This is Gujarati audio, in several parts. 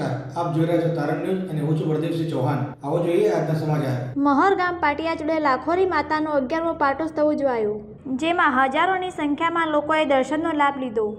નમસ્કાર, આપ જોઈ રહ્યા છો તારણ ન્યૂઝ અને હું છું પ્રદીપસિંહ ચૌહાણ। આવો જોઈએ આજના સમાચાર। મહોર ગામ પાટિયા જોડે લાખોરી માતાનો 11મો પાટોત્સવ ઉજવાયો, જેમાં હજારોની સંખ્યામાં લોકોએ દર્શનનો લાભ લીધો।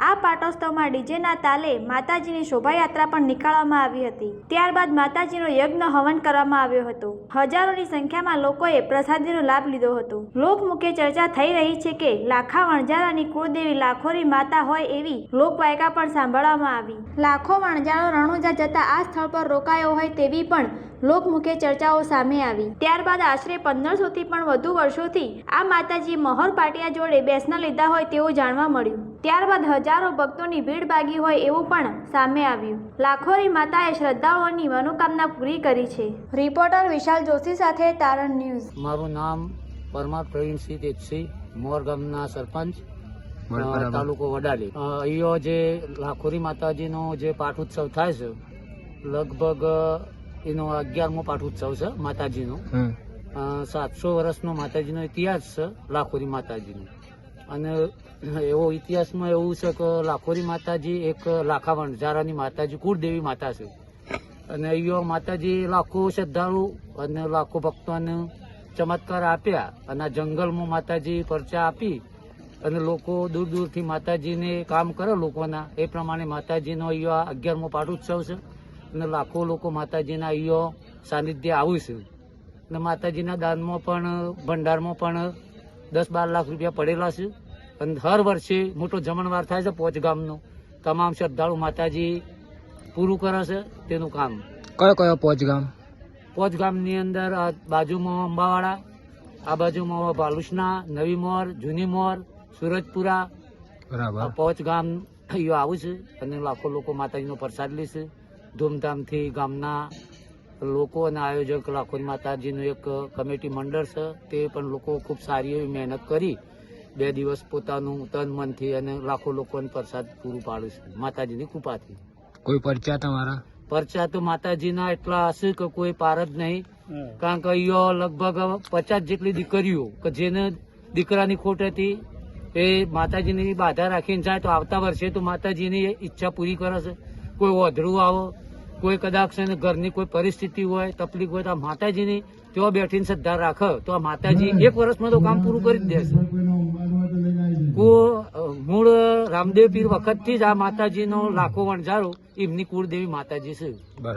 આ પાટોત્સવમાં ડીજેના તાલે માતાજીની શોભાયાત્રા પણ નીકાળવામાં આવી હતી। ત્યારબાદ માતાજીનો યજ્ઞ હવન કરવામાં આવ્યો હતો। હજારોની સંખ્યામાં લોકોએ પ્રસાદીનો લાભ લીધો હતો। લોકમુખે ચર્ચા થઈ રહી છે કે લાખા વણઝારાની કુળદેવી લાખોરી માતા હોય એવી લોકવાયકા પણ સાંભળવામાં આવી। લાખો વણઝારો રણુજા જતા આ સ્થળ પર રોકાયો હોય તેવી પણ લોકમુખે ચર્ચાઓ સામે આવી। ત્યારબાદ આશરે 1500 થી પણ વધુ વર્ષોથી આ માતાજી મહોર પાટિયા જોડે બેસના લીધા હોય તેવું જાણવા મળ્યું। ત્યારબાદ હજારો ભક્તોની ભીડ ભાગી હોય એવું પણ સામે આવ્યું। લાખોરી માતાએ શ્રદ્ધાળુઓની મનોકામના પૂરી કરી છે। રિપોર્ટર વિશાલ જોશી સાથે તારણ ન્યૂઝ। મારું નામ પરમાર પ્રવીણસિંહ તેજસિંહ, મોર ગામના સરપંચ, તાલુકો વડાલી। અહીંયા જે લાખોરી માતાજીનો જે પાઠોત્સવ થાય છે, લગભગ એનો 11મો પાઠોત્સવ છે માતાજીનો। 700 વર્ષનો માતાજીનો ઇતિહાસ છે લાખોરી માતાજીનો। અને એવો ઇતિહાસમાં એવું છે કે લાખોરી માતાજી એક લાખા વણઝારાની માતાજી કુળદેવી માતા છે। અને અહીંયા માતાજી લાખો શ્રદ્ધાળુ અને લાખો ભક્તોને ચમત્કાર આપ્યા। અને આ જંગલમાં માતાજી પરચા આપી અને લોકો દૂર દૂરથી માતાજીને કામ કરે લોકોના, એ પ્રમાણે માતાજીનો અહીંયા 11મો પાટોત્સવ છે। અને લાખો લોકો માતાજીના અહીંયા સાનિધ્ય આવ્યું છે। અને માતાજીના દાનમાં પણ ભંડારમાં પણ 10-12 લાખ રૂપિયા પડેલા છે। અને હર વર્ષે મોટો જમણવાર થાય છે। 5 ગામનો તમામ શ્રદ્ધાળુ માતાજી પૂરું કરે છે તેનું કામ। કયો કયો 5 ગામ? 5 ગામની અંદર આ બાજુમાં અંબાવાડા, આ બાજુમાં ભાલુસના, નવી મોર, જૂની મોર, સુરજપુરા, બરાબર 5 ગામ અહીંયા આવું છે। અને લાખો લોકો માતાજીનો પ્રસાદ લે છે ધૂમધામથી। ગામના લોકો અને આયોજક લાખોરી માતાજીનું એક કમિટી મંડળ છે, તે પણ લોકો ખૂબ સારી એવી મહેનત કરી 2 દિવસ પોતાનું તન મનથી અને લાખો લોકોને પ્રસાદ પૂરું પાડે છે માતાજીની કૃપાથી। કોઈ પરચા તમારા? પરચા તો માતાજીના એટલા હશે કે કોઈ પાર જ નહીં। કારણ કે અહીંયા લગભગ 50 જેટલી દીકરીઓ કે જેને દીકરાની ખોટ હતી, એ માતાજીની બાધા રાખીને જાય તો આવતા વર્ષે તો માતાજીની ઈચ્છા પૂરી કરે છે। કોઈ ઓધરું આવે, કોઈ કદાચ ઘરની કોઈ પરિસ્થિતિ હોય, તકલીફ હોય, તો આ માતાજીની ત્યાં બેઠીને શ્રદ્ધા રાખે તો આ માતાજી 1 વર્ષમાં તો કામ પૂરું કરી જ દેશે। મૂળ રામદેવ પીર વખતથી જ આ માતાજીનો લાખો વણઝારો એમની કુળદેવી માતાજી છે। બરાબર।